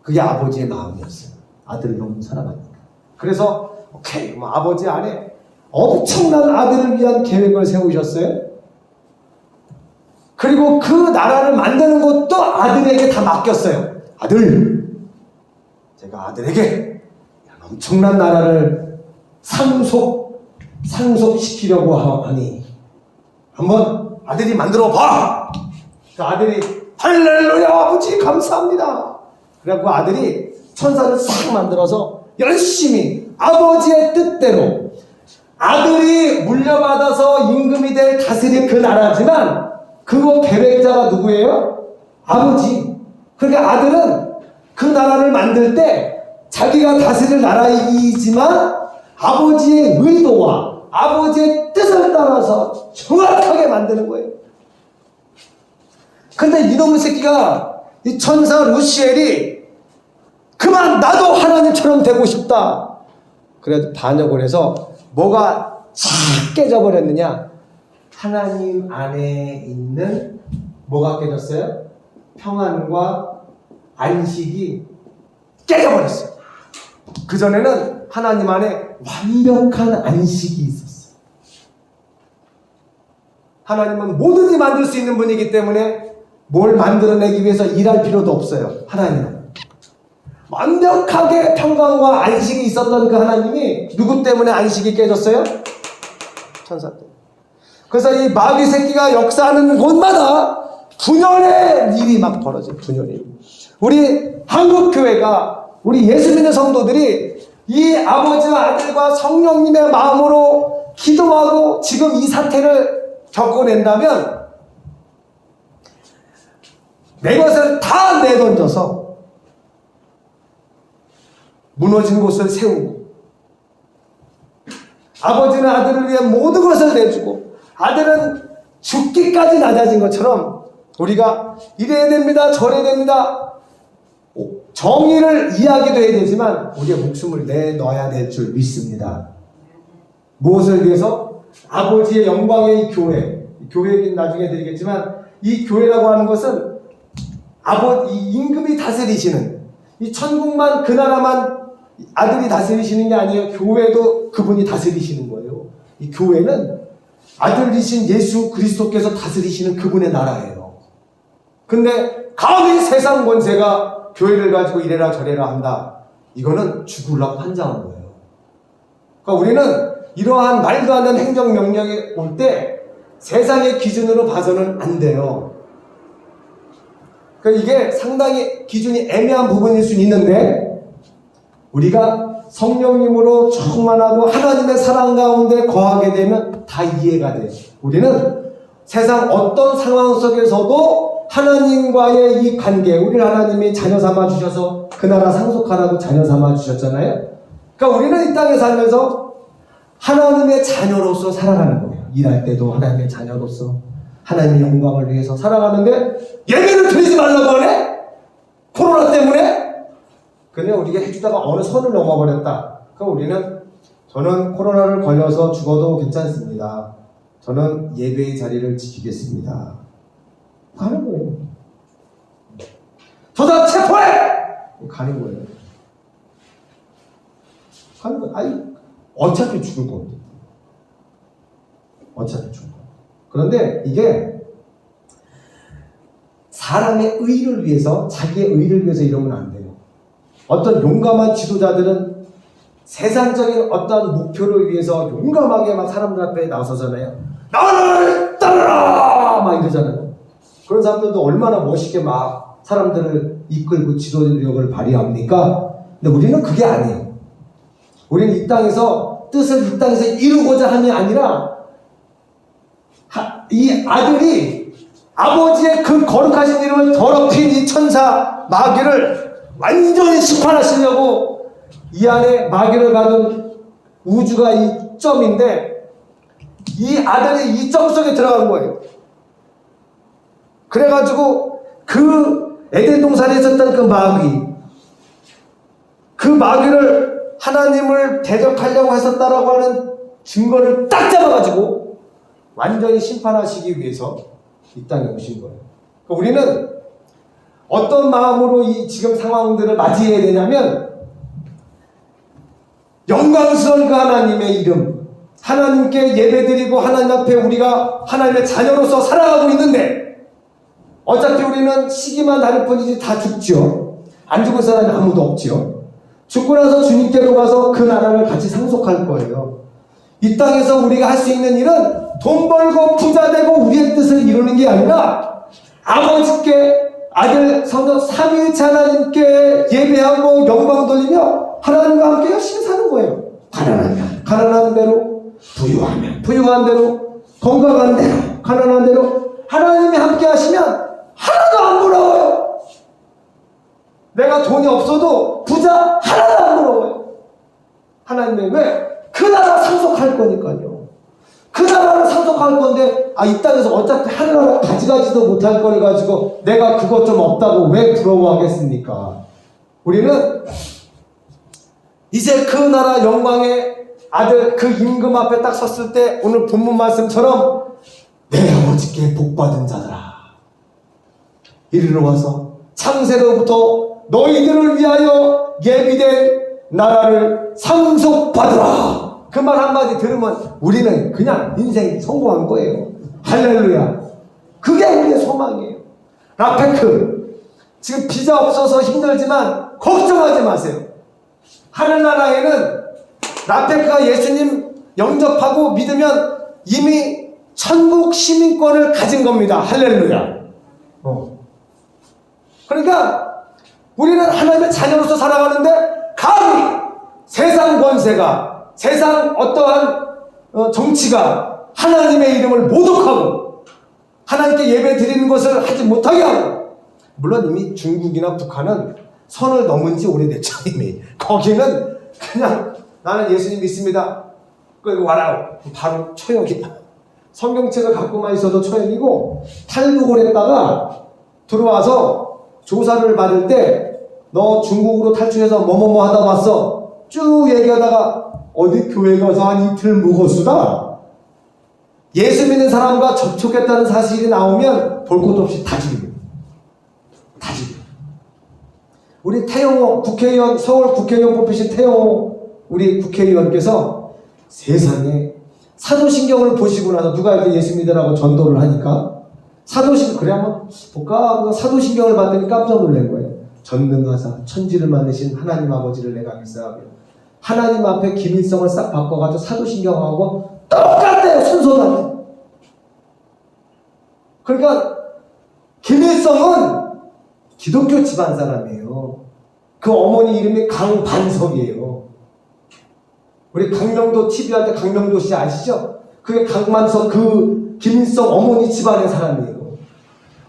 그게 아버지의 마음이었어요. 아들을 너무 사랑하니까. 그래서 오케이. 뭐 아버지 안에 엄청난 아들을 위한 계획을 세우셨어요. 그리고 그 나라를 만드는 것도 아들에게 다 맡겼어요. 아들, 제가 아들에게 엄청난 나라를 상속시키려고 하니 한번 아들이 만들어 봐. 그 아들이 할렐루야 아버지 감사합니다. 그래갖고 아들이 천사를 싹 만들어서 열심히 아버지의 뜻대로 아들이 물려받아서 임금이 될 다스릴 그 나라지만 그거 계획자가 누구예요? 아버지. 그러니까 아들은 그 나라를 만들 때 자기가 다스릴 나라이지만 아버지의 의도와 아버지의 뜻을 따라서 정확하게 만드는 거예요. 근데 이놈의 새끼가 이 천사 루시엘이 그만 나도 하나님처럼 되고 싶다. 그래도 반역을 해서 뭐가 착 깨져버렸느냐? 하나님 안에 있는 뭐가 깨졌어요? 평안과 안식이 깨져버렸어요. 그전에는 하나님 안에 완벽한 안식이 있었어요. 하나님은 뭐든지 만들 수 있는 분이기 때문에 뭘 만들어내기 위해서 일할 필요도 없어요. 하나님은 완벽하게 평강과 안식이 있었던 그 하나님이 누구 때문에 안식이 깨졌어요? 천사 때문에. 그래서 이 마귀 새끼가 역사하는 곳마다 분열의 일이 막 벌어져요. 분열의 일. 우리 한국교회가 우리 예수 믿는 성도들이 이 아버지와 아들과 성령님의 마음으로 기도하고 지금 이 사태를 겪어낸다면 내 것을 다 내던져서 무너진 곳을 세우고 아버지는 아들을 위해 모든 것을 내주고 아들은 죽기까지 낮아진 것처럼 우리가 이래야 됩니다 저래야 됩니다 정의를 이야기도 해야 되지만 우리의 목숨을 내놔야 될 줄 믿습니다. 무엇을 위해서? 아버지의 영광의 이 교회, 교회 얘기는 나중에 드리겠지만 이 교회라고 하는 것은 이 임금이 다스리시는 이 천국만 그 나라만 아들이 다스리시는 게 아니에요. 교회도 그분이 다스리시는 거예요. 이 교회는 아들이신 예수 그리스도께서 다스리시는 그분의 나라예요. 근데 감히 세상 권세가 교회를 가지고 이래라 저래라 한다. 이거는 죽으려고 환장한 거예요. 그러니까 우리는 이러한 말도 안 되는 행정명령이 올 때 세상의 기준으로 봐서는 안 돼요. 그러니까 이게 상당히 기준이 애매한 부분일 수는 있는데 우리가 성령님으로 충만하고 하나님의 사랑 가운데 거하게 되면 다 이해가 돼요. 우리는 세상 어떤 상황 속에서도 하나님과의 이 관계, 우리를 하나님이 자녀 삼아 주셔서 그 나라 상속하라고 자녀 삼아 주셨잖아요. 그러니까 우리는 이 땅에 살면서 하나님의 자녀로서 살아가는 거예요. 일할 때도 하나님의 자녀로서 하나님의 영광을 위해서 살아가는데 예배를 드리지 말라고 하네? 코로나 때문에? 그냥 우리가 해주다가 어느 선을 넘어버렸다. 그럼 저는 코로나를 걸려서 죽어도 괜찮습니다. 저는 예배의 자리를 지키겠습니다. 가는 거예요. 저자 체포해! 가는 거예요. 가는 거예요. 아니, 어차피 죽을 건데. 어차피 죽을 건데. 그런데 이게 사람의 의를 위해서, 자기의 의를 위해서 이러면 안 돼요. 어떤 용감한 지도자들은 세상적인 어떤 목표를 위해서 용감하게 막 사람들 앞에 나서잖아요. 나를 따르라! 막 이러잖아요. 그런 사람들도 얼마나 멋있게 막 사람들을 이끌고 지도력을 발휘합니까? 근데 우리는 그게 아니에요. 우리는 이 땅에서 뜻을 이 땅에서 이루고자 함이 아니라 이 아들이 아버지의 그 거룩하신 이름을 더럽힌 이 천사 마귀를 완전히 심판하시려고 이 안에 마귀를 가둔 우주가 이 점인데 이 아들이 이 점 속에 들어간 거예요. 그래가지고 그 에덴 동산에 있었던 그 마귀를 하나님을 대적하려고 했었다라고 하는 증거를 딱 잡아가지고 완전히 심판하시기 위해서 이 땅에 오신 거예요. 그러니까 우리는 어떤 마음으로 이 지금 상황들을 맞이해야 되냐면 영광스러운 그 하나님의 이름, 하나님께 예배드리고 하나님 앞에 우리가 하나님의 자녀로서 살아가고 있는데 어차피 우리는 시기만 다를 뿐이지 다 죽죠. 안 죽은 사람이 아무도 없죠. 죽고 나서 주님께로 가서 그 나라를 같이 상속할 거예요. 이 땅에서 우리가 할 수 있는 일은 돈 벌고 부자 되고 우리의 뜻을 이루는 게 아니라 아버지께 아들 성령 삼위일체 하나님께 예배하고 영광 돌리며 하나님과 함께 열심히 사는 거예요. 가난한 대로, 부유한 대로, 건강한 대로, 가난한 대로 하나님이 함께 하시면 하나도 안 부러워요. 내가 돈이 없어도 부자 하나도 안 부러워요. 하나님의 왜? 그 나라 상속할 거니까요. 그 나라를 상속할 건데 이 땅에서 어차피 하나나라 가져가지도 못할 걸 가지고 내가 그것 좀 없다고 왜 부러워하겠습니까? 우리는 이제 그 나라 영광의 아들 그 임금 앞에 딱 섰을 때 오늘 본문 말씀처럼 내 아버지께 복받은 자들아 이리로 와서 창세로부터 너희들을 위하여 예비된 나라를 상속받으라. 그 말 한마디 들으면 우리는 그냥 인생 성공한 거예요. 할렐루야. 그게 우리의 소망이에요. 라페크, 지금 비자 없어서 힘들지만 걱정하지 마세요. 하늘나라에는 라페크가 예수님 영접하고 믿으면 이미 천국 시민권을 가진 겁니다. 할렐루야. 그러니까 우리는 하나님의 자녀로서 살아가는데 감히 세상 권세가 세상 어떠한 정치가 하나님의 이름을 모독하고 하나님께 예배 드리는 것을 하지 못하게 하고, 물론 이미 중국이나 북한은 선을 넘은 지 오래됐죠. 이미 거기는 그냥 나는 예수님 믿습니다 그리고 와라 바로 처형이다. 성경책을 갖고만 있어도 처형이고, 탈북을 했다가 들어와서 조사를 받을 때 너 중국으로 탈출해서 뭐뭐뭐 하다 왔어 쭉 얘기하다가 어디 교회 가서 한 이틀 묵었수다. 예수 믿는 사람과 접촉했다는 사실이 나오면 볼 것도 없이 다 죽입니다. 다 죽입니다. 우리 태영호 국회의원, 서울 국회의원 뽑히신 태영호 우리 국회의원께서 세상에 사도신경을 보시고 나서 누가 이렇게 예수 믿으라고 전도를 하니까 사도신경 그래 한번 볼까 하고 사도신경을 봤더니 깜짝 놀란 거예요. 전능하사 천지를 만드신 하나님 아버지를 내가 믿사하며 하나님 앞에 김일성을 싹 바꿔가지고 사도신경하고 똑같아요. 순서가. 그러니까 김일성은 기독교 집안 사람이에요. 그 어머니 이름이 강반석이에요. 우리 강명도 TV 할 때 강명도 씨 아시죠? 그게 강반석 그 김일성 어머니 집안의 사람이에요.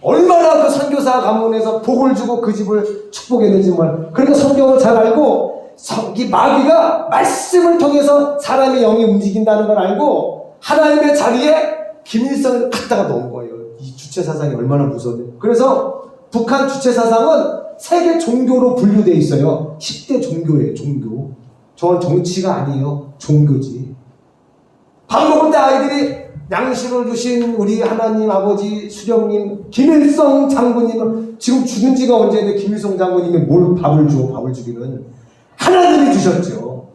얼마나 그 선교사 가문에서 복을 주고 그 집을 축복했는지 정말. 그러니까 성경을 잘 알고 이 마귀가 말씀을 통해서 사람의 영이 움직인다는 걸 알고 하나님의 자리에 김일성을 갖다가 넣은 거예요. 이 주체사상이 얼마나 무서워요. 그래서 북한 주체사상은 세계 종교로 분류되어 있어요. 10대 종교예요. 종교. 저건 정치가 아니에요. 종교지. 밥 먹을 때 아이들이 양식을 주신 우리 하나님 아버지 수령님 김일성 장군님은 지금 죽은 지가 언제인데 김일성 장군님이 뭘 밥을 주기는 하나님이 주셨죠.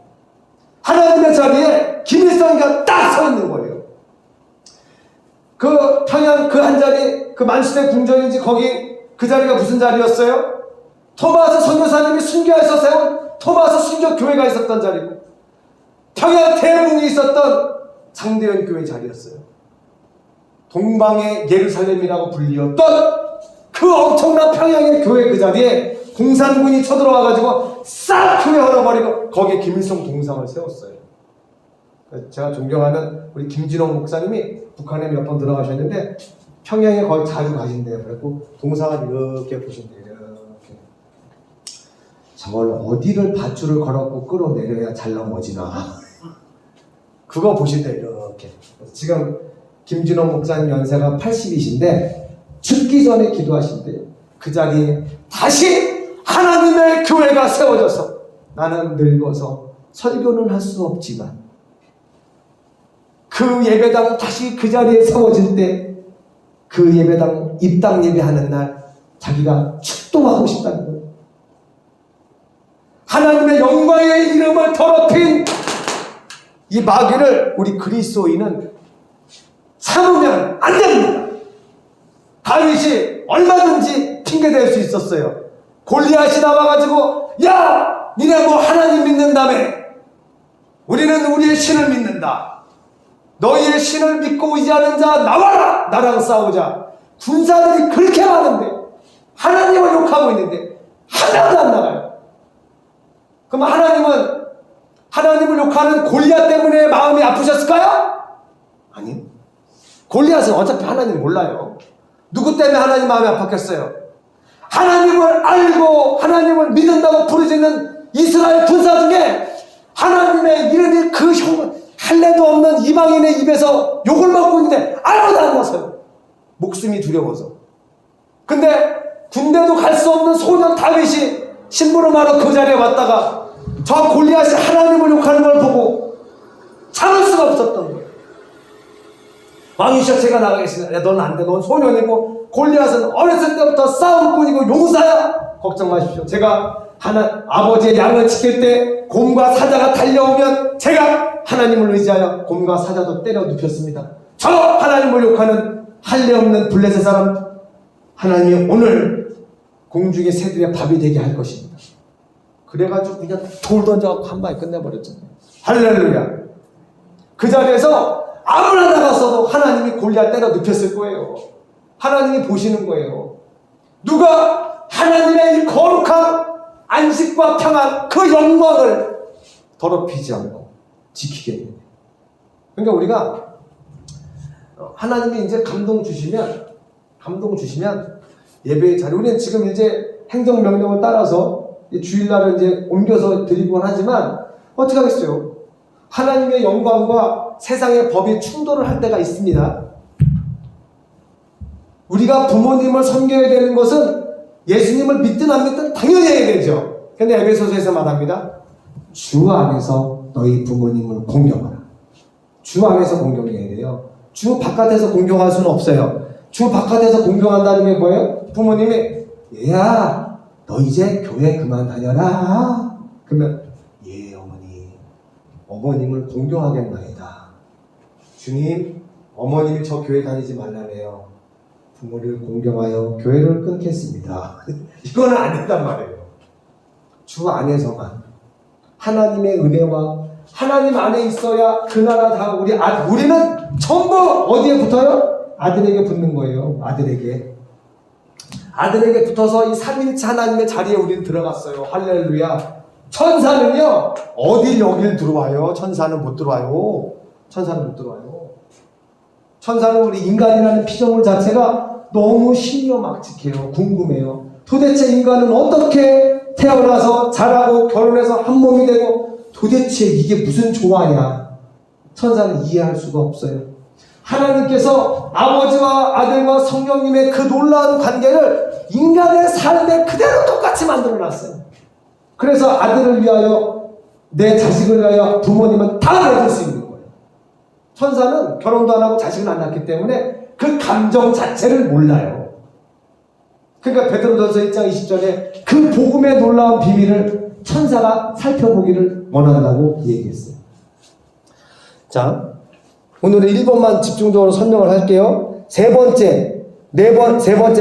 하나님의 자리에 김일성이가 딱 서 있는 거예요. 그 평양 그 한 자리 그 만수대 궁전인지 거기 그 자리가 무슨 자리였어요? 토마스 선교사님이 순교해서 세운 토마스 순교 교회가 있었던 자리고 평양 대붕이 있었던 장대현 교회 자리였어요. 동방의 예루살렘이라고 불리었던 그 엄청난 평양의 교회 그 자리에 공산군이 쳐들어와가지고 싹 교회 헐어버리고 거기에 김일성 동상을 세웠어요. 제가 존경하는 우리 김진홍 목사님이 북한에 몇 번 들어가셨는데 평양에 거의 자주 가신대요. 그래갖고 동상을 이렇게 보신대요. 이렇게. 저걸 어디를 밧줄을 걸었고 끌어내려야 잘 넘어지나. 그거 보신대요. 이렇게. 지금 김진홍 목사님 연세가 80이신데 죽기 전에 기도하신대요. 그 자리에 다시 하나님의 교회가 세워져서 나는 늙어서 설교는 할 수 없지만 그 예배당 다시 그 자리에 세워질 때 그 예배당 입당 예배하는 날 자기가 축도하고 싶다는 거예요. 하나님의 영광의 이름을 더럽힌 이 마귀를 우리 그리스도인은 참으면 안 됩니다. 다윗이 얼마든지 핑계댈 수 있었어요. 골리앗이 나와가지고 야 니네 뭐 하나님 믿는다며? 우리는 우리의 신을 믿는다. 너희의 신을 믿고 의지하는 자 나와라. 나랑 싸우자. 군사들이 그렇게 많은데 하나님을 욕하고 있는데 하나도 안 나가요. 그럼 하나님은 하나님을 욕하는 골리앗 때문에 마음이 아프셨을까요? 아니요. 골리앗은 어차피 하나님 몰라요. 누구 때문에 하나님 마음이 아팠겠어요? 하나님을 알고 하나님을 믿는다고 부르짖는 이스라엘 군사 중에 하나님의 이름이 그 할례도 없는 이방인의 입에서 욕을 먹고 있는데 아무도 안 나서요. 목숨이 두려워서. 근데 군대도 갈 수 없는 소년 다윗이 심부름하러 그 자리에 왔다가 저 골리앗이 하나님을 욕하는 걸 보고 참을 수가 없었던 거예요. 왕이셔 제가 나가겠습니다. 야, 넌 안 돼. 넌 소년이고 골리앗은 어렸을 때부터 싸움꾼이고 용사야. 걱정 마십시오. 제가 아버지의 양을 지킬 때 곰과 사자가 달려오면 제가 하나님을 의지하여 곰과 사자도 때려 눕혔습니다. 저 하나님을 욕하는 할례 없는 블레셋 사람 하나님이 오늘 공중의 새들의 밥이 되게 할 것입니다. 그래가지고 그냥 돌 던져갖고 한 방에 끝내버렸잖아요. 할렐루야. 그 자리에서 아무나 나갔어도 하나님이 골리앗 때려 눕혔을 거예요. 하나님이 보시는 거예요. 누가 하나님의 이 거룩한 안식과 평안 그 영광을 더럽히지 않고 지키겠느냐. 그러니까 우리가 하나님이 이제 감동 주시면 예배의 자리, 우리는 지금 이제 행정명령을 따라서 주일날을 이제 옮겨서 드리곤 하지만 어떻게 하겠어요? 하나님의 영광과 세상의 법이 충돌을 할 때가 있습니다. 우리가 부모님을 섬겨야 되는 것은 예수님을 믿든 안 믿든 당연히 해야 되죠. 근데 에베소서에서 말합니다. 주 안에서 너희 부모님을 공경하라. 주 안에서 공경해야 돼요. 주 바깥에서 공경할 수는 없어요. 주 바깥에서 공경한다는 게 뭐예요? 부모님이 얘야 너 이제 교회 그만 다녀라. 그러면 예 어머님을 공경하겠나이다. 주님 어머님이 저 교회 다니지 말라네요. 부모를 공경하여 교회를 끊겠습니다. 이거는 안 된단 말이에요. 주 안에서만 하나님의 은혜와 하나님 안에 있어야 그 나라 다 우리는 전부 어디에 붙어요? 아들에게 붙는 거예요. 아들에게 붙어서 이 삼위일체 하나님의 자리에 우리는 들어갔어요. 할렐루야. 천사는요 어딜 여길 들어와요? 천사는 못 들어와요. 천사는 우리 인간이라는 피조물 자체가 너무 신묘막측해요. 궁금해요. 도대체 인간은 어떻게 태어나서 자라고 결혼해서 한 몸이 되고 도대체 이게 무슨 조화냐? 천사는 이해할 수가 없어요. 하나님께서 아버지와 아들과 성령님의 그 놀라운 관계를 인간의 삶에 그대로 똑같이 만들어놨어요. 그래서 아들을 위하여 내 자식을 위하여 부모님은 다 내줄 수 있는 거예요. 천사는 결혼도 안 하고 자식을 안 낳기 때문에 그 감정 자체를 몰라요. 그러니까 베드로전서 1장 20절에 그 복음의 놀라운 비밀을 천사가 살펴보기를 원한다고 얘기했어요. 자, 오늘은 1번만 집중적으로 설명을 할게요. 세 번째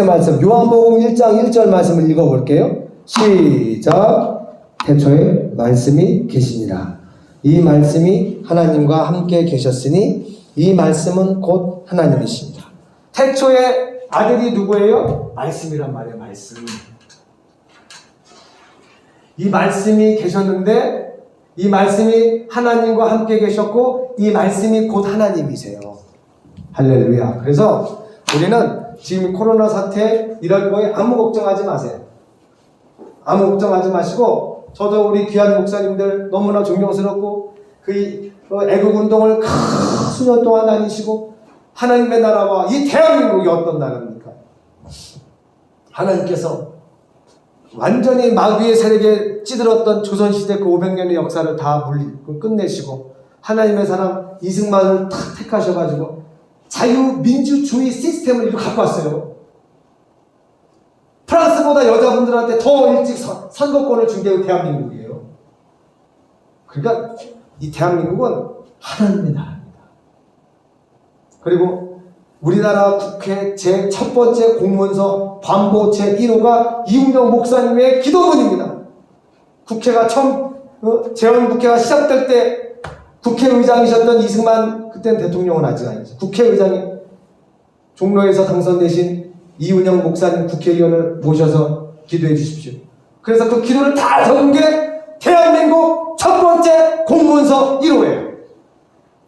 말씀, 요한복음 1장 1절 말씀을 읽어볼게요. 시작. 태초에 말씀이 계시니라. 이 말씀이 하나님과 함께 계셨으니 이 말씀은 곧 하나님이십니다. 태초에 아들이 누구예요? 말씀이란 말이에요. 말씀. 이 말씀이 계셨는데 이 말씀이 하나님과 함께 계셨고 이 말씀이 곧 하나님이세요. 할렐루야. 그래서 우리는 지금 코로나 사태 이런 거에 아무 걱정하지 마세요. 아무 걱정하지 마시고 저도 우리 귀한 목사님들 너무나 존경스럽고 그 애국운동을 수년 동안 다니시고 하나님의 나라와 이 대한민국이 어떤 나라입니까? 하나님께서 완전히 마귀의 세력에 찌들었던 조선시대 그 500년의 역사를 다 끝내시고 하나님의 사람 이승만을 탁 택하셔가지고 자유민주주의 시스템을 이렇게 갖고 왔어요. 프랑스보다 여자분들한테 더 일찍 선거권을 준 게 대한민국이에요. 그러니까 이 대한민국은 하나님의 나라입니다. 그리고 우리나라 국회 제 첫 번째 공문서 반보 제1호가 이훈영 목사님의 기도문입니다. 국회가 처음 재헌국회가 시작될 때 국회의장이셨던 이승만, 그때는 대통령은 아직 아니죠. 국회의장이 종로에서 당선되신 이훈영 목사님 국회의원을 모셔서 기도해 주십시오. 그래서 그 기도를 다 적은 게 대한민국 첫 번째 공문서 1호예요.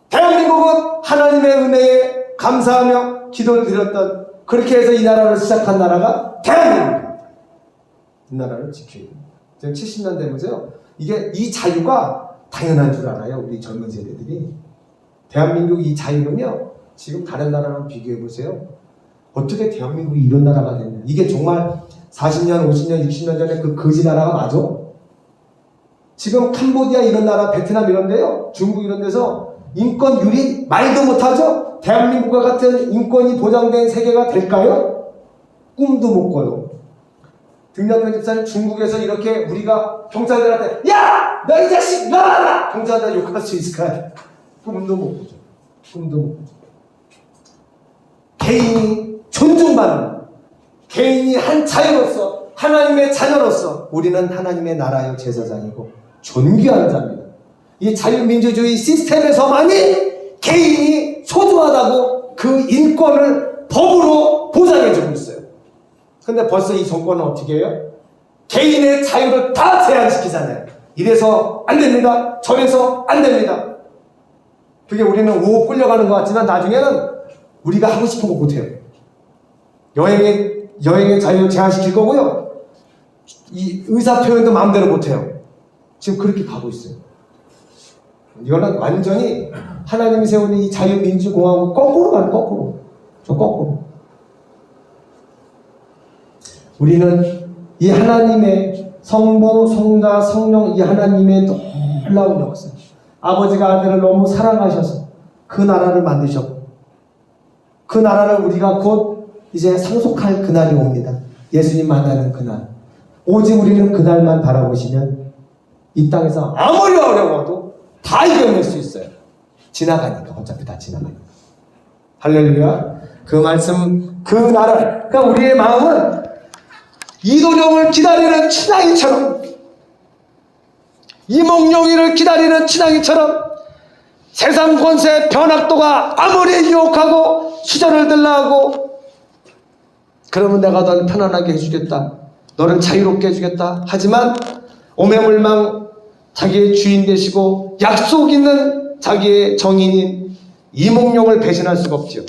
대한민국은 하나님의 은혜에 감사하며 기도를 드렸던, 그렇게 해서 이 나라를 시작한 나라가 대한민국입니다. 이 나라를 지켜야 됩니다. 지금 70년 되면서요, 이 자유가 당연한 줄 알아요, 우리 젊은 세대들이. 대한민국 이 자유는요, 지금 다른 나라랑 비교해 보세요. 어떻게 대한민국이 이런 나라가 됐냐. 이게 정말 40년, 50년, 60년 전에 그 거지 나라가 맞아? 지금 캄보디아 이런 나라, 베트남 이런 데요, 중국 이런 데서 인권율이 말도 못하죠? 대한민국과 같은 인권이 보장된 세계가 될까요? 꿈도 못 꿔요. 등려편 집사님, 중국에서 이렇게 우리가 경찰들한테 야! 너 이 자식 나와라! 경찰들 욕할 수 있을까요? 꿈도 못 꾸죠. 꿈도 못 꾸죠. 개인이 존중받는, 개인이 한 자유로서, 하나님의 자녀로서 우리는 하나님의 나라의 제사장이고 존귀한 자입니다. 이 자유민주주의 시스템에서만이 개인이 소중하다고 그 인권을 법으로 보장해주고 있어요. 근데 벌써 이 정권은 어떻게 해요? 개인의 자유를 다 제한시키잖아요. 이래서 안 됩니다. 저래서 안 됩니다. 그게 우리는 오 끌려가는 것 같지만 나중에는 우리가 하고 싶은 거 못해요. 여행의 자유 제한시킬 거고요. 이 의사 표현도 마음대로 못해요. 지금 그렇게 가고 있어요. 이거는 완전히 하나님이 세우는 이 자유민주공화국 거꾸로 가는, 거꾸로. 저 거꾸로. 우리는 이 하나님의 성부, 성자, 성령, 이 하나님의 놀라운 역사. 아버지가 아들을 너무 사랑하셔서 그 나라를 만드셨고, 그 나라를 우리가 곧 이제 상속할 그날이 옵니다. 예수님 만나는 그날. 오직 우리는 그날만 바라보시면 이 땅에서 아무리 어려워도 다 이겨낼 수 있어요. 지나가니까, 어차피 다 지나가니까. 할렐루야. 그 말씀, 그 나라를, 그러니까 우리의 마음은 이도령을 기다리는 친아이처럼, 이몽룡이를 기다리는 친아이처럼 세상 권세 변학도가 아무리 유혹하고 수저를 들라하고 그러면 내가 널 편안하게 해주겠다, 너를 자유롭게 해주겠다 하지만 오매물망 자기의 주인 되시고 약속 있는 자기의 정인인 이몽룡을 배신할 수가 없지요.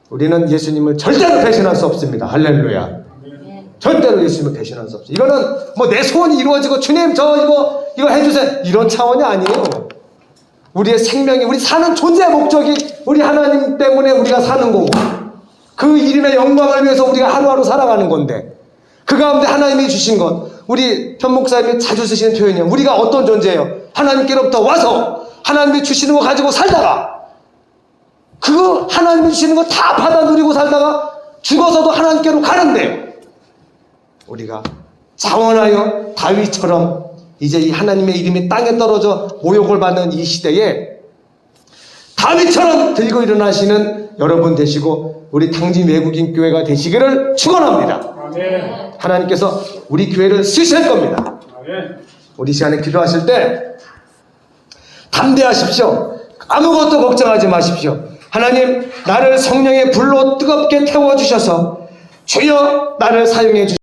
우리는 예수님을 절대로 배신할 수 없습니다. 할렐루야. 절대로 예수님을 배신할 수 없어요. 이거는 뭐 내 소원이 이루어지고 주님 저 이거 해주세요 이런 차원이 아니에요. 우리의 생명이, 우리 사는 존재의 목적이 우리 하나님 때문에 우리가 사는 거고 그 이름의 영광을 위해서 우리가 하루하루 살아가는 건데, 그 가운데 하나님이 주신 것, 우리 현 목사님이 자주 쓰시는 표현이에요. 우리가 어떤 존재예요? 하나님께로부터 와서 하나님이 주시는 거 가지고 살다가 그 하나님이 주시는 거 다 받아 누리고 살다가 죽어서도 하나님께로 가는데, 우리가 자원하여 다윗처럼 이제 이 하나님의 이름이 땅에 떨어져 모욕을 받는 이 시대에 다윗처럼 들고 일어나시는 여러분 되시고 우리 당진 외국인 교회가 되시기를 축원합니다. 아멘. 하나님께서 우리 교회를 쓰실 겁니다. 아멘. 우리 시간에 기도하실 때 담대하십시오. 아무것도 걱정하지 마십시오. 하나님, 나를 성령의 불로 뜨겁게 태워주셔서 주여 나를 사용해 주십시오.